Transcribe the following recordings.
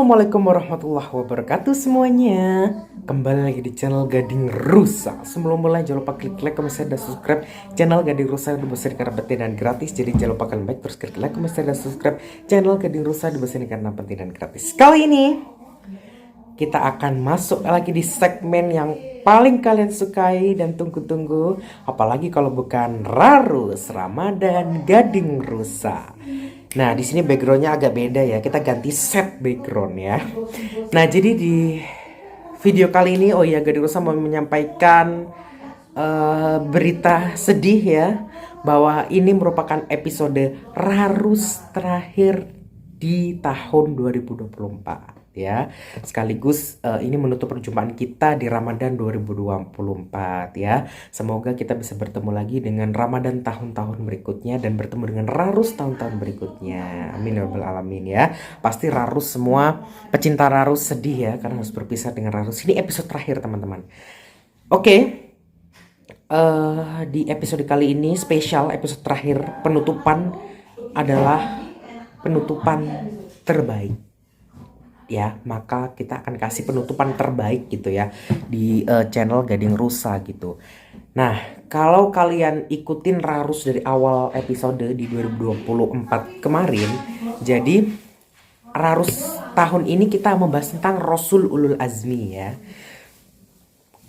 Assalamualaikum warahmatullahi wabarakatuh semuanya. Kembali lagi di channel Gading Rusa. Sebelum mulai jangan lupa klik like, comment, share, dan subscribe channel Gading Rusa di bahasa karena penting dan gratis. Jadi jangan lupa kalian baik terus klik like, comment, share, dan subscribe channel Gading Rusa di bahasa karena penting dan gratis. Kali ini kita akan masuk lagi di segmen yang paling kalian sukai dan tunggu-tunggu. Apalagi kalau bukan Rarus Ramadan Gading Rusa. Nah, di sini backgroundnya agak beda ya. Kita ganti set background ya. Nah, jadi di video kali ini, Gading Rusa mau menyampaikan berita sedih ya, bahwa ini merupakan episode Rarus terakhir di tahun 2024 ya. Sekaligus ini menutup perjumpaan kita di Ramadan 2024 ya. Semoga kita bisa bertemu lagi dengan Ramadan tahun-tahun berikutnya dan bertemu dengan Rarus tahun-tahun berikutnya. Amin ya rabbal alamin ya. Pasti Rarus semua pecinta Rarus sedih ya karena harus berpisah dengan Rarus. Ini episode terakhir teman-teman. Di episode kali ini spesial episode terakhir, penutupan adalah penutupan terbaik. Ya, maka kita akan kasih penutupan terbaik gitu ya di channel Gading Rusa gitu. Nah, kalau kalian ikutin Rarus dari awal episode di 2024 kemarin, jadi Rarus tahun ini kita membahas tentang Rasul Ulul Azmi ya.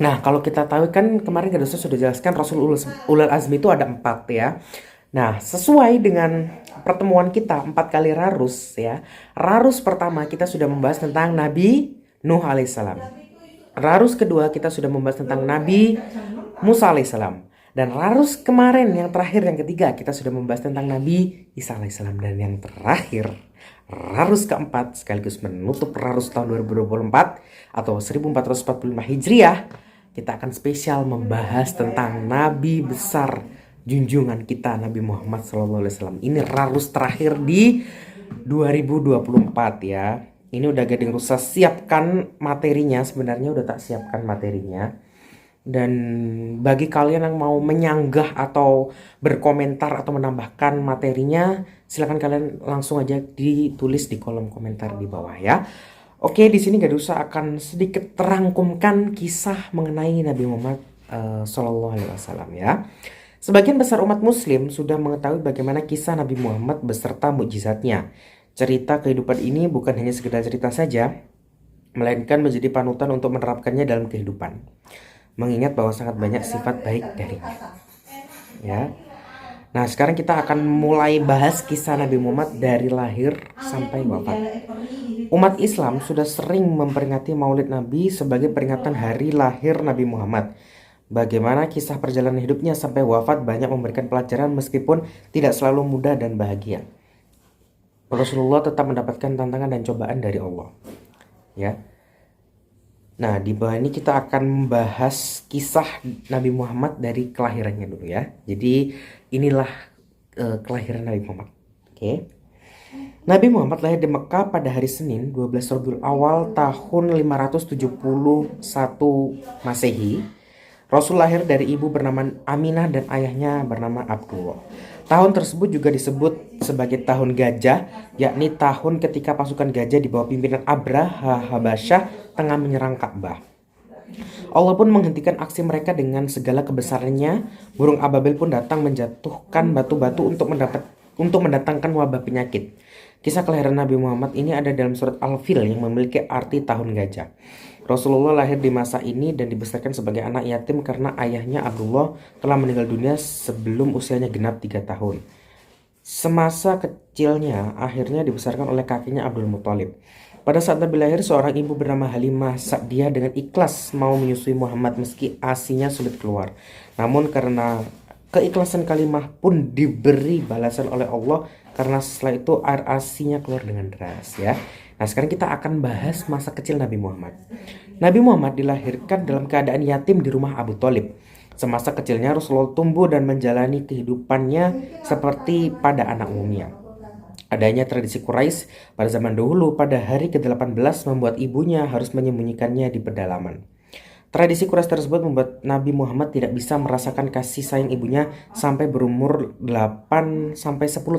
Nah, kalau kita tahu kan kemarin Gading Rusa sudah jelaskan Rasul Ulul Azmi itu ada 4 ya. Nah, sesuai dengan pertemuan kita 4 kali Rarus ya. Rarus pertama kita sudah membahas tentang Nabi Nuh alaihissalam. Rarus kedua kita sudah membahas tentang Nabi Musa alaihissalam. Dan Rarus kemarin yang terakhir yang ketiga kita sudah membahas tentang Nabi Isa alaihissalam. Dan yang terakhir Rarus keempat sekaligus menutup Rarus tahun 2024 atau 1445 Hijriah, kita akan spesial membahas tentang Nabi besar junjungan kita Nabi Muhammad SAW. Ini Rarus terakhir di 2024 ya. Ini udah Gading Rusa siapkan materinya. Sebenarnya udah tak siapkan materinya. Dan bagi kalian yang mau menyanggah atau berkomentar atau menambahkan materinya, silakan kalian langsung aja ditulis di kolom komentar di bawah ya. Oke, di sini Gading Rusa akan sedikit terangkumkan kisah mengenai Nabi Muhammad SAW ya. Sebagian besar umat muslim sudah mengetahui bagaimana kisah Nabi Muhammad beserta mukjizatnya. Cerita kehidupan ini bukan hanya sekedar cerita saja, melainkan menjadi panutan untuk menerapkannya dalam kehidupan. Mengingat bahwa sangat banyak sifat baik darinya. Ya. Nah, sekarang kita akan mulai bahas kisah Nabi Muhammad dari lahir sampai wafat. Umat Islam sudah sering memperingati Maulid Nabi sebagai peringatan hari lahir Nabi Muhammad. Bagaimana kisah perjalanan hidupnya sampai wafat banyak memberikan pelajaran meskipun tidak selalu mudah dan bahagia. Rasulullah tetap mendapatkan tantangan dan cobaan dari Allah. Ya. Nah, di bawah ini kita akan membahas kisah Nabi Muhammad dari kelahirannya dulu ya. Jadi inilah kelahiran Nabi Muhammad. Oke. Nabi Muhammad lahir di Mekah pada hari Senin 12 Rabiul Awal tahun 571 Masehi. Rasul lahir dari ibu bernama Aminah dan ayahnya bernama Abdullah. Tahun tersebut juga disebut sebagai tahun gajah, yakni tahun ketika pasukan gajah di bawah pimpinan Abraha Habasyah tengah menyerang Ka'bah. Allah pun menghentikan aksi mereka dengan segala kebesarannya. Burung ababil pun datang menjatuhkan batu-batu untuk mendatangkan wabah penyakit. Kisah kelahiran Nabi Muhammad ini ada dalam surat Al-Fil yang memiliki arti tahun gajah. Rasulullah lahir di masa ini dan dibesarkan sebagai anak yatim karena ayahnya Abdullah telah meninggal dunia sebelum usianya genap 3 tahun. Semasa kecilnya akhirnya dibesarkan oleh kakeknya Abdul Muthalib. Pada saat Nabi lahir, seorang ibu bernama Halimah Sa'diyah dengan ikhlas mau menyusui Muhammad meski ASInya sulit keluar. Namun karena keikhlasan Kalimah pun diberi balasan oleh Allah karena setelah itu air ASInya keluar dengan deras ya. Nah, sekarang kita akan bahas masa kecil Nabi Muhammad. Nabi Muhammad dilahirkan dalam keadaan yatim di rumah Abu Thalib. Semasa kecilnya Rasulullah tumbuh dan menjalani kehidupannya seperti pada anak umumnya. Adanya tradisi Quraisy pada zaman dahulu pada hari ke-18 membuat ibunya harus menyembunyikannya di pedalaman. Tradisi Quraisy tersebut membuat Nabi Muhammad tidak bisa merasakan kasih sayang ibunya sampai berumur 8-10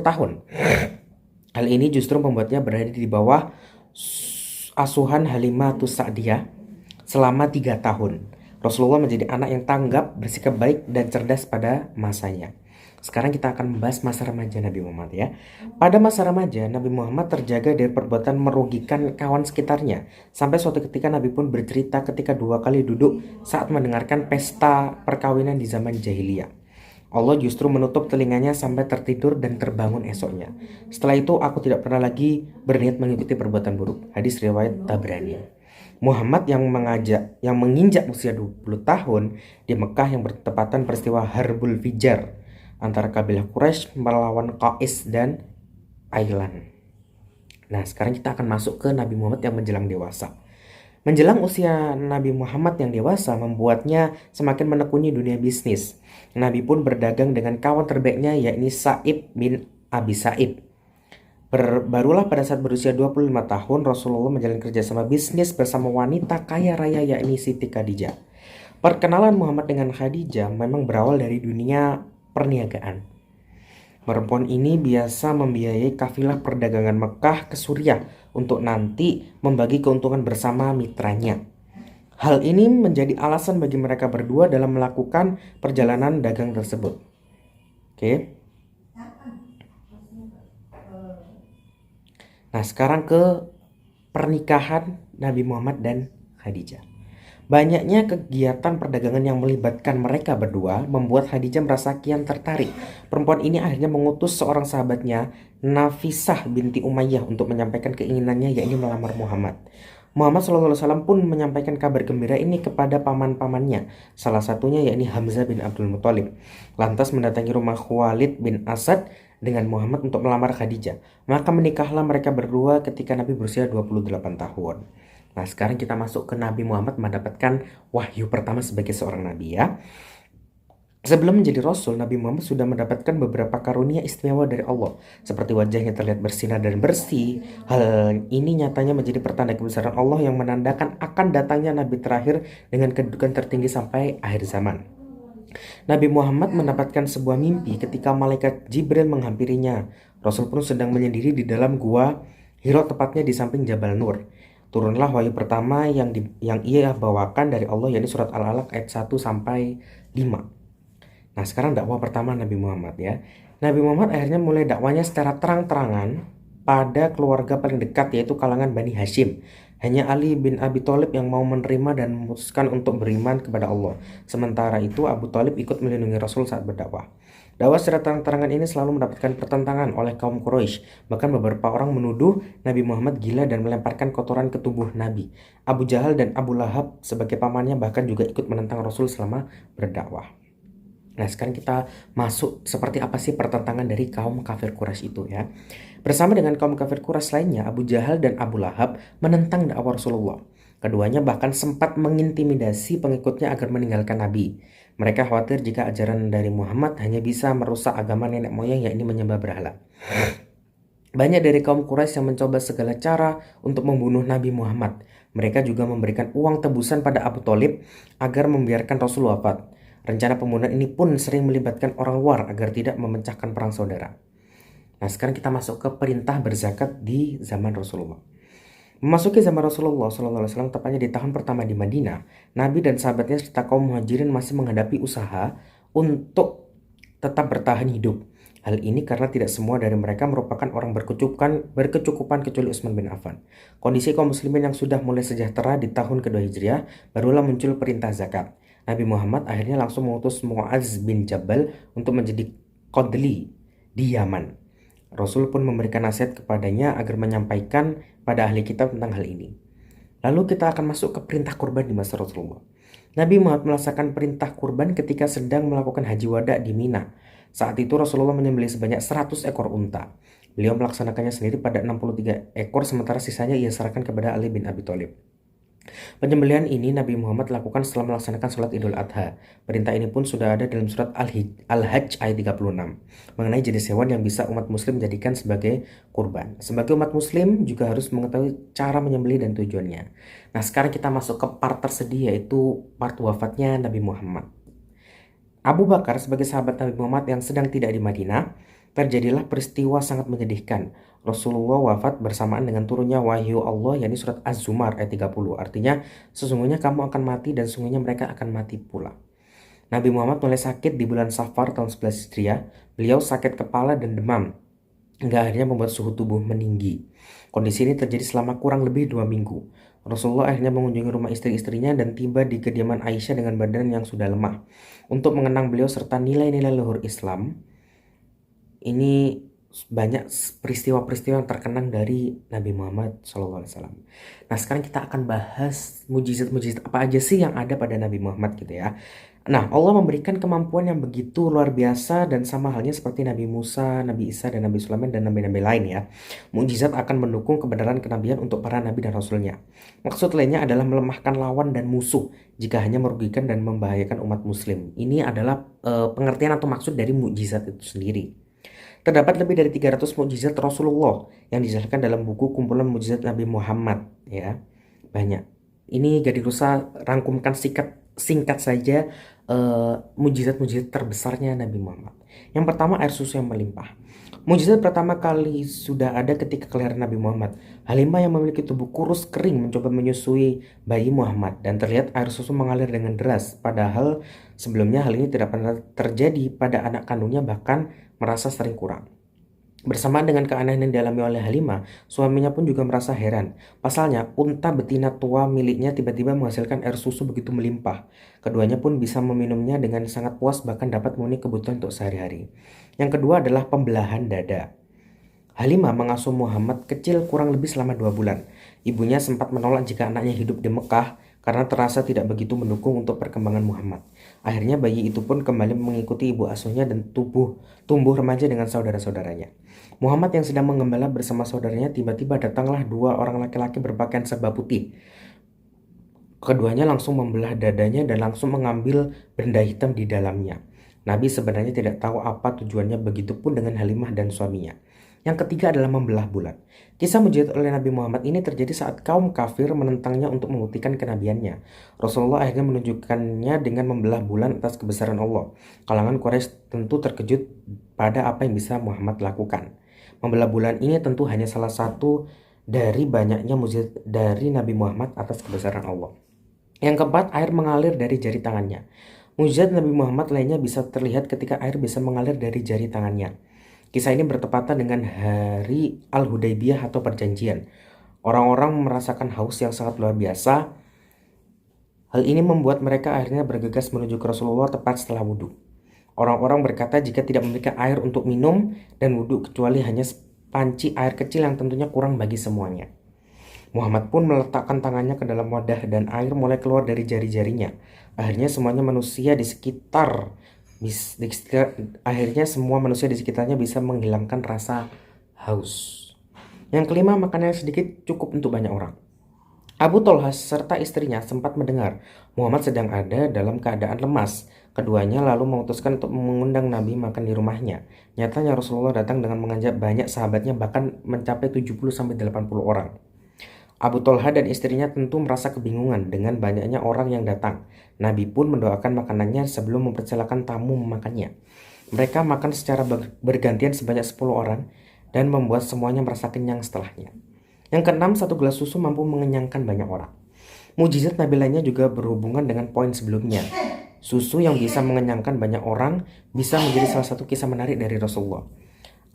tahun. Hal ini justru membuatnya berada di bawah asuhan Halimatus Sa'diyah selama 3 tahun. Rasulullah menjadi anak yang tanggap, bersikap baik, dan cerdas pada masanya. Sekarang kita akan membahas masa remaja Nabi Muhammad ya. Pada masa remaja, Nabi Muhammad terjaga dari perbuatan merugikan kawan sekitarnya. Sampai suatu ketika Nabi pun bercerita ketika 2 kali duduk saat mendengarkan pesta perkawinan di zaman jahiliyah. Allah justru menutup telinganya sampai tertidur dan terbangun esoknya. Setelah itu aku tidak pernah lagi berniat mengikuti perbuatan buruk. Hadis riwayat Tabrani. Muhammad yang menginjak usia 20 tahun di Mekah yang bertepatan peristiwa Harbul Fijar antara kabilah Quraisy melawan Qais dan Ailan. Nah, sekarang kita akan masuk ke Nabi Muhammad yang menjelang dewasa. Menjelang usia Nabi Muhammad yang dewasa membuatnya semakin menekuni dunia bisnis. Nabi pun berdagang dengan kawan terbaiknya yakni Sa'ib bin Abi Sa'ib. Barulah pada saat berusia 25 tahun Rasulullah menjalin kerjasama bisnis bersama wanita kaya raya yakni Siti Khadijah. Perkenalan Muhammad dengan Khadijah memang berawal dari dunia perniagaan. Perempuan ini biasa membiayai kafilah perdagangan Mekah ke Suriah untuk nanti membagi keuntungan bersama mitranya. Hal ini menjadi alasan bagi mereka berdua dalam melakukan perjalanan dagang tersebut. Oke. Nah, sekarang ke pernikahan Nabi Muhammad dan Khadijah. Banyaknya kegiatan perdagangan yang melibatkan mereka berdua membuat Khadijah merasa kian tertarik. Perempuan ini akhirnya mengutus seorang sahabatnya, Nafisah binti Umayyah, untuk menyampaikan keinginannya yakni melamar Muhammad. Muhammad SAW pun menyampaikan kabar gembira ini kepada paman-pamannya, salah satunya yakni Hamzah bin Abdul Muthalib. Lantas mendatangi rumah Khuwailid bin Asad dengan Muhammad untuk melamar Khadijah. Maka menikahlah mereka berdua ketika Nabi berusia 28 tahun. Nah, sekarang kita masuk ke Nabi Muhammad mendapatkan wahyu pertama sebagai seorang nabi ya. Sebelum menjadi Rasul, Nabi Muhammad sudah mendapatkan beberapa karunia istimewa dari Allah, seperti wajahnya terlihat bersinar dan bersih. Hal ini nyatanya menjadi pertanda kebesaran Allah yang menandakan akan datangnya Nabi terakhir dengan kedudukan tertinggi sampai akhir zaman. Nabi Muhammad mendapatkan sebuah mimpi ketika malaikat Jibril menghampirinya. Rasul pun sedang menyendiri di dalam gua Hira, tepatnya di samping Jabal Nur. Turunlah wahyu pertama yang ia bawakan dari Allah, yakni surat Al-Alaq ayat 1 sampai 5. Nah, sekarang dakwah pertama Nabi Muhammad ya. Nabi Muhammad akhirnya mulai dakwanya secara terang-terangan pada keluarga paling dekat, yaitu kalangan Bani Hashim. Hanya Ali bin Abi Thalib yang mau menerima dan memutuskan untuk beriman kepada Allah. Sementara itu Abu Thalib ikut melindungi Rasul saat berdakwah. Dakwah secara terang-terangan ini selalu mendapatkan pertentangan oleh kaum Quraisy. Bahkan beberapa orang menuduh Nabi Muhammad gila dan melemparkan kotoran ke tubuh Nabi. Abu Jahal dan Abu Lahab sebagai pamannya bahkan juga ikut menentang Rasul selama berdakwah. Nah, sekarang kita masuk seperti apa sih pertentangan dari kaum kafir Quraisy itu ya. Bersama dengan kaum kafir Quraisy lainnya, Abu Jahal dan Abu Lahab menentang dakwah Rasulullah. Keduanya bahkan sempat mengintimidasi pengikutnya agar meninggalkan Nabi. Mereka khawatir jika ajaran dari Muhammad hanya bisa merusak agama nenek moyang, yakni menyembah berhala. Banyak dari kaum Quraisy yang mencoba segala cara untuk membunuh Nabi Muhammad. Mereka juga memberikan uang tebusan pada Abu Thalib agar membiarkan Rasul wafat. Rencana pembunuhan ini pun sering melibatkan orang luar agar tidak memecahkan perang saudara. Nah, sekarang kita masuk ke perintah berzakat di zaman Rasulullah. Memasuki zaman Rasulullah SAW, tepatnya di tahun pertama di Madinah, Nabi dan sahabatnya serta kaum muhajirin masih menghadapi usaha untuk tetap bertahan hidup. Hal ini karena tidak semua dari mereka merupakan orang berkecukupan kecuali Utsman bin Affan. Kondisi kaum muslimin yang sudah mulai sejahtera di tahun kedua Hijriah, barulah muncul perintah zakat. Nabi Muhammad akhirnya langsung mengutus Mu'adz bin Jabal untuk menjadi qadli di Yaman. Rasul pun memberikan nasihat kepadanya agar menyampaikan pada ahli kitab tentang hal ini. Lalu kita akan masuk ke perintah kurban di masa Rasulullah. Nabi Muhammad melaksanakan perintah kurban ketika sedang melakukan haji wada di Mina. Saat itu Rasulullah menyembelih sebanyak 100 ekor unta. Beliau melaksanakannya sendiri pada 63 ekor, sementara sisanya ia serahkan kepada Ali bin Abi Thalib. Penyembelihan ini Nabi Muhammad lakukan setelah melaksanakan sholat Idul Adha. Perintah ini pun sudah ada dalam surat Al-Hajj ayat 36 mengenai jenis hewan yang bisa umat muslim jadikan sebagai kurban. Sebagai umat muslim juga harus mengetahui cara menyembelih dan tujuannya. Nah, sekarang kita masuk ke part tersedih, yaitu part wafatnya Nabi Muhammad. Abu Bakar sebagai sahabat Nabi Muhammad yang sedang tidak di Madinah, terjadilah peristiwa sangat menyedihkan. Rasulullah wafat bersamaan dengan turunnya wahyu Allah, yakni surat Az-Zumar ayat 30. Artinya, sesungguhnya kamu akan mati dan sesungguhnya mereka akan mati pula. Nabi Muhammad mulai sakit di bulan Safar tahun 11 Hijriah. Beliau sakit kepala dan demam, hingga akhirnya membuat suhu tubuh meninggi. Kondisi ini terjadi selama kurang lebih 2 minggu. Rasulullah akhirnya mengunjungi rumah istri-istrinya dan tiba di kediaman Aisyah dengan badan yang sudah lemah. Untuk mengenang beliau serta nilai-nilai luhur Islam, ini banyak peristiwa-peristiwa yang terkenang dari Nabi Muhammad SAW. Nah, sekarang kita akan bahas mujizat-mujizat apa aja sih yang ada pada Nabi Muhammad gitu ya. Nah, Allah memberikan kemampuan yang begitu luar biasa dan sama halnya seperti Nabi Musa, Nabi Isa, dan Nabi Sulaiman, dan nabi-nabi lain ya. Mujizat akan mendukung kebenaran kenabian untuk para nabi dan rasulnya. Maksud lainnya adalah melemahkan lawan dan musuh jika hanya merugikan dan membahayakan umat muslim. Ini adalah pengertian atau maksud dari mujizat itu sendiri. Terdapat lebih dari 300 mukjizat Rasulullah yang dijelaskan dalam buku kumpulan mukjizat Nabi Muhammad ya. Banyak. Ini Gadi Rusa rangkumkan singkat saja mukjizat-mukjizat terbesarnya Nabi Muhammad. Yang pertama, air susu yang melimpah. Mukjizat pertama kali sudah ada ketika kelahiran Nabi Muhammad. Halimah yang memiliki tubuh kurus kering mencoba menyusui bayi Muhammad dan terlihat air susu mengalir dengan deras. Padahal sebelumnya hal ini tidak pernah terjadi pada anak kandungnya, bahkan merasa sering kurang. Bersamaan dengan keanehan yang dialami oleh Halimah, suaminya pun juga merasa heran. Pasalnya, unta betina tua miliknya tiba-tiba menghasilkan air susu begitu melimpah. Keduanya pun bisa meminumnya dengan sangat puas, bahkan dapat memenuhi kebutuhan untuk sehari-hari. Yang kedua adalah pembelahan dada. Halimah mengasuh Muhammad kecil kurang lebih selama 2 bulan. Ibunya sempat menolak jika anaknya hidup di Mekah karena terasa tidak begitu mendukung untuk perkembangan Muhammad. Akhirnya bayi itu pun kembali mengikuti ibu asuhnya dan tumbuh remaja dengan saudara-saudaranya. Muhammad yang sedang menggembala bersama saudaranya, tiba-tiba datanglah 2 orang laki-laki berpakaian serba putih. Keduanya langsung membelah dadanya dan langsung mengambil benda hitam di dalamnya. Nabi sebenarnya tidak tahu apa tujuannya, begitupun dengan Halimah dan suaminya. Yang ketiga adalah membelah bulan. Kisah mujizat oleh Nabi Muhammad ini terjadi saat kaum kafir menentangnya untuk membuktikan kenabiannya. Rasulullah akhirnya menunjukkannya dengan membelah bulan atas kebesaran Allah. Kalangan Quraisy tentu terkejut pada apa yang bisa Muhammad lakukan. Membelah bulan ini tentu hanya salah satu dari banyaknya mujizat dari Nabi Muhammad atas kebesaran Allah. Yang keempat, air mengalir dari jari tangannya. Mujizat Nabi Muhammad lainnya bisa terlihat ketika air bisa mengalir dari jari tangannya. Kisah ini bertepatan dengan hari Al-Hudaybiyah atau perjanjian. Orang-orang merasakan haus yang sangat luar biasa. Hal ini membuat mereka akhirnya bergegas menuju ke Rasulullah tepat setelah wudhu. Orang-orang berkata jika tidak memiliki air untuk minum dan wudhu kecuali hanya panci air kecil yang tentunya kurang bagi semuanya. Muhammad pun meletakkan tangannya ke dalam wadah dan air mulai keluar dari jari-jarinya. Akhirnya semua manusia di sekitarnya bisa menghilangkan rasa haus. Yang kelima, makanan sedikit cukup untuk banyak orang. Abu Tolha serta istrinya sempat mendengar Muhammad sedang ada dalam keadaan lemas. Keduanya lalu memutuskan untuk mengundang Nabi makan di rumahnya. Nyatanya Rasulullah datang dengan mengajak banyak sahabatnya, bahkan mencapai 70-80 orang. Abu Tolha dan istrinya tentu merasa kebingungan dengan banyaknya orang yang datang. Nabi pun mendoakan makanannya sebelum mempersilakan tamu memakannya. Mereka makan secara bergantian sebanyak 10 orang dan membuat semuanya merasa kenyang setelahnya. Yang keenam, 1 gelas susu mampu mengenyangkan banyak orang. Mujizat Nabi lainnya juga berhubungan dengan poin sebelumnya. Susu yang bisa mengenyangkan banyak orang bisa menjadi salah satu kisah menarik dari Rasulullah.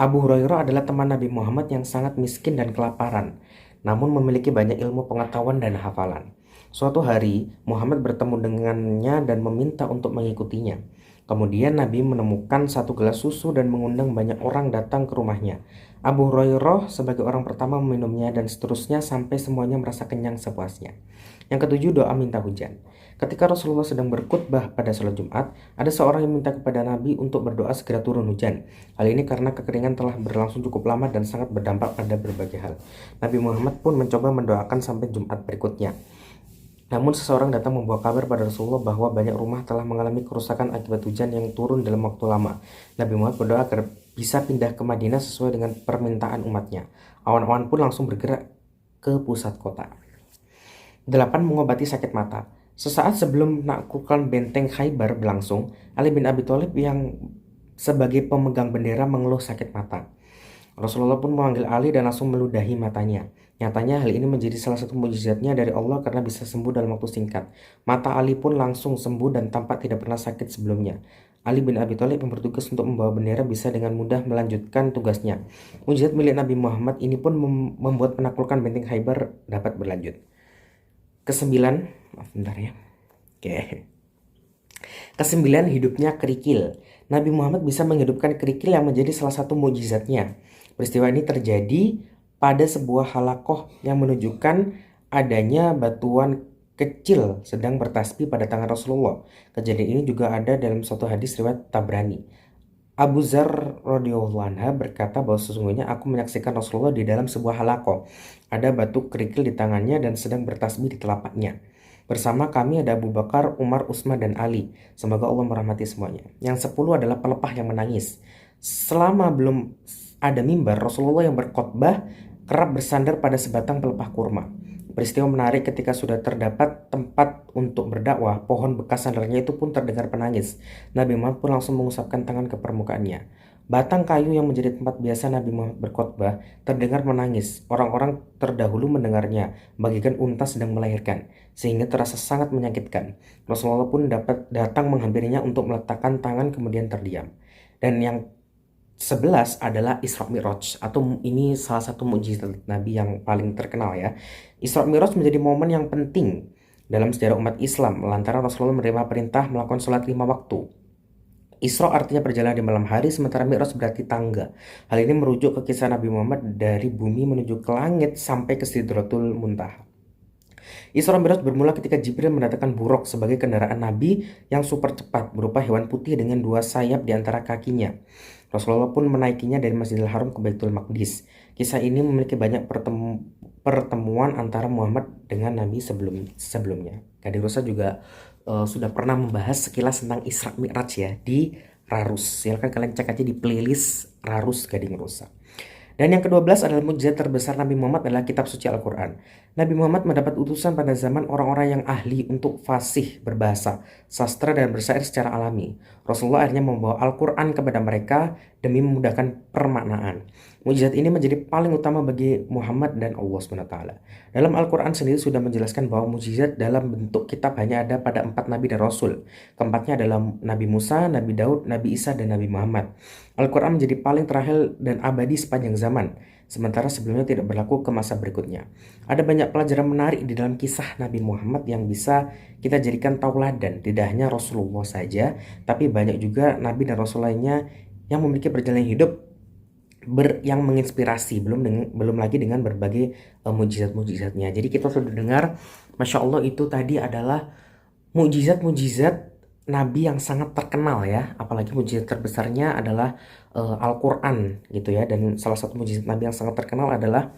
Abu Hurairah adalah teman Nabi Muhammad yang sangat miskin dan kelaparan, namun memiliki banyak ilmu pengetahuan dan hafalan. Suatu hari, Muhammad bertemu dengannya dan meminta untuk mengikutinya. Kemudian Nabi menemukan 1 gelas susu dan mengundang banyak orang datang ke rumahnya. Abu Hurairah sebagai orang pertama meminumnya dan seterusnya sampai semuanya merasa kenyang sepuasnya. Yang ketujuh, doa minta hujan. Ketika Rasulullah sedang berkhutbah pada sholat Jumat, ada seorang yang minta kepada Nabi untuk berdoa segera turun hujan. Hal ini karena kekeringan telah berlangsung cukup lama dan sangat berdampak pada berbagai hal. Nabi Muhammad pun mencoba mendoakan sampai Jumat berikutnya. Namun seseorang datang membawa kabar pada Rasulullah bahwa banyak rumah telah mengalami kerusakan akibat hujan yang turun dalam waktu lama. Nabi Muhammad berdoa agar bisa pindah ke Madinah sesuai dengan permintaan umatnya. Awan-awan pun langsung bergerak ke pusat kota. 8. Mengobati sakit mata. Sesaat sebelum penaklukan benteng Khaybar berlangsung, Ali bin Abi Thalib yang sebagai pemegang bendera mengeluh sakit mata. Rasulullah pun memanggil Ali dan langsung meludahi matanya. Nyatanya hal ini menjadi salah satu mukjizatnya dari Allah karena bisa sembuh dalam waktu singkat. Mata Ali pun langsung sembuh dan tampak tidak pernah sakit sebelumnya. Ali bin Abi Thalib yang bertugas untuk membawa bendera bisa dengan mudah melanjutkan tugasnya. Mukjizat milik Nabi Muhammad ini pun membuat penaklukan benteng Khaybar dapat berlanjut. Kesembilan, maaf bentar ya. Oke. Kesembilan, hidupnya kerikil. Nabi Muhammad bisa menghidupkan kerikil yang menjadi salah satu mukjizatnya. Peristiwa ini terjadi pada sebuah halakoh yang menunjukkan adanya batuan kecil sedang bertasbih pada tangan Rasulullah. Kejadian ini juga ada dalam suatu hadis riwayat Tabrani. Abu Dzar radhiyallahu anha berkata bahwa sesungguhnya aku menyaksikan Rasulullah di dalam sebuah halakoh. Ada batu kerikil di tangannya dan sedang bertasbih di telapaknya. Bersama kami ada Abu Bakar, Umar, Utsman, dan Ali. Semoga Allah merahmati semuanya. Yang 10 adalah pelepah yang menangis. Selama belum ada mimbar, Rasulullah yang berkhotbah kerap bersandar pada sebatang pelepah kurma. Peristiwa menarik ketika sudah terdapat tempat untuk berdakwah, pohon bekas sandarnya itu pun terdengar menangis. Nabi Muhammad pun langsung mengusapkan tangan ke permukaannya. Batang kayu yang menjadi tempat biasa Nabi Muhammad berkhotbah terdengar menangis. Orang-orang terdahulu mendengarnya, bagaikan unta sedang melahirkan, sehingga terasa sangat menyakitkan. Rasulullah pun dapat datang menghampirinya untuk meletakkan tangan kemudian terdiam. Dan yang 11 adalah Isra Mi'raj, atau ini salah satu mukjizat Nabi yang paling terkenal ya. Isra Mi'raj menjadi momen yang penting dalam sejarah umat Islam lantaran Rasulullah menerima perintah melakukan sholat 5 waktu. Isra artinya perjalanan di malam hari, sementara Mi'raj berarti tangga. Hal ini merujuk ke kisah Nabi Muhammad dari bumi menuju ke langit sampai ke Sidratul Muntaha. Isra Mi'raj bermula ketika Jibril mendatangkan buruk sebagai kendaraan Nabi yang super cepat berupa hewan putih dengan 2 sayap di antara kakinya. Rasulullah pun menaikinya dari Masjidil Haram ke Baitul Maqdis. Kisah ini memiliki banyak pertemuan antara Muhammad dengan Nabi sebelumnya. Gading Rusa juga sudah pernah membahas sekilas tentang Isra Mi'raj ya di Rarus. Silahkan kalian cek aja di playlist Rarus Gading Rusa. Dan yang ke-12 adalah mukjizat terbesar Nabi Muhammad adalah kitab suci Al-Quran. Nabi Muhammad mendapat utusan pada zaman orang-orang yang ahli untuk fasih berbahasa, sastra, dan bersyair secara alami. Rasulullah akhirnya membawa Al-Quran kepada mereka demi memudahkan permaknaan. Mukjizat ini menjadi paling utama bagi Muhammad dan Allah SWT. Dalam Al-Quran sendiri sudah menjelaskan bahwa mukjizat dalam bentuk kitab hanya ada pada 4 Nabi dan Rasul. Keempatnya adalah Nabi Musa, Nabi Daud, Nabi Isa, dan Nabi Muhammad. Al-Quran menjadi paling terakhir dan abadi sepanjang zaman, sementara sebelumnya tidak berlaku ke masa berikutnya. Ada banyak pelajaran menarik di dalam kisah Nabi Muhammad yang bisa kita jadikan tauladan, tidak hanya Rasulullah saja, tapi banyak juga Nabi dan Rasul lainnya yang memiliki perjalanan hidup yang menginspirasi, belum lagi dengan berbagai mukjizat-mukjizatnya. Jadi kita sudah dengar, Masya Allah, itu tadi adalah mukjizat-mukjizat Nabi yang sangat terkenal ya, apalagi mukjizat terbesarnya adalah Al-Quran gitu ya. Dan salah satu mukjizat Nabi yang sangat terkenal adalah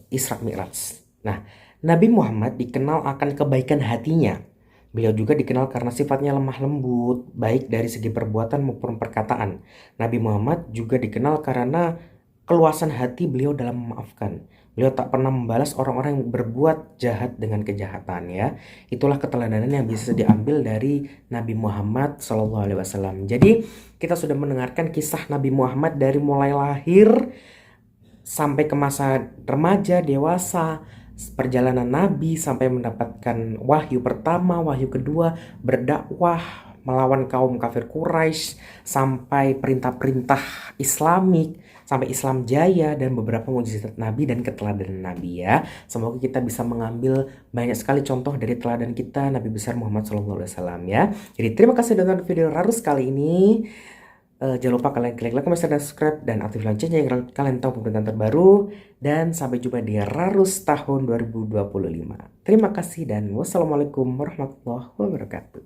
Isra Mi'raj. Nah, Nabi Muhammad dikenal akan kebaikan hatinya. Beliau juga dikenal karena sifatnya lemah lembut, baik dari segi perbuatan maupun perkataan. Nabi Muhammad juga dikenal karena keluasan hati beliau dalam memaafkan. Beliau tak pernah membalas orang-orang yang berbuat jahat dengan kejahatan ya. Itulah keteladanan yang bisa diambil dari Nabi Muhammad SAW. Jadi kita sudah mendengarkan kisah Nabi Muhammad dari mulai lahir sampai ke masa remaja, dewasa, perjalanan Nabi sampai mendapatkan wahyu pertama, wahyu kedua, berdakwah, melawan kaum kafir Quraisy, sampai perintah-perintah Islamik, sampai Islam jaya, dan beberapa mukjizat Nabi dan keteladanan Nabi ya. Semoga kita bisa mengambil banyak sekali contoh dari teladan kita Nabi besar Muhammad SAW ya. Jadi terima kasih sudah nonton video Rarus kali ini. Jangan lupa kalian klik like, comment, dan subscribe, dan aktif loncengnya agar kalian tahu pemberitaan terbaru. Dan sampai jumpa di Rarus tahun 2025. Terima kasih dan wassalamualaikum warahmatullahi wabarakatuh.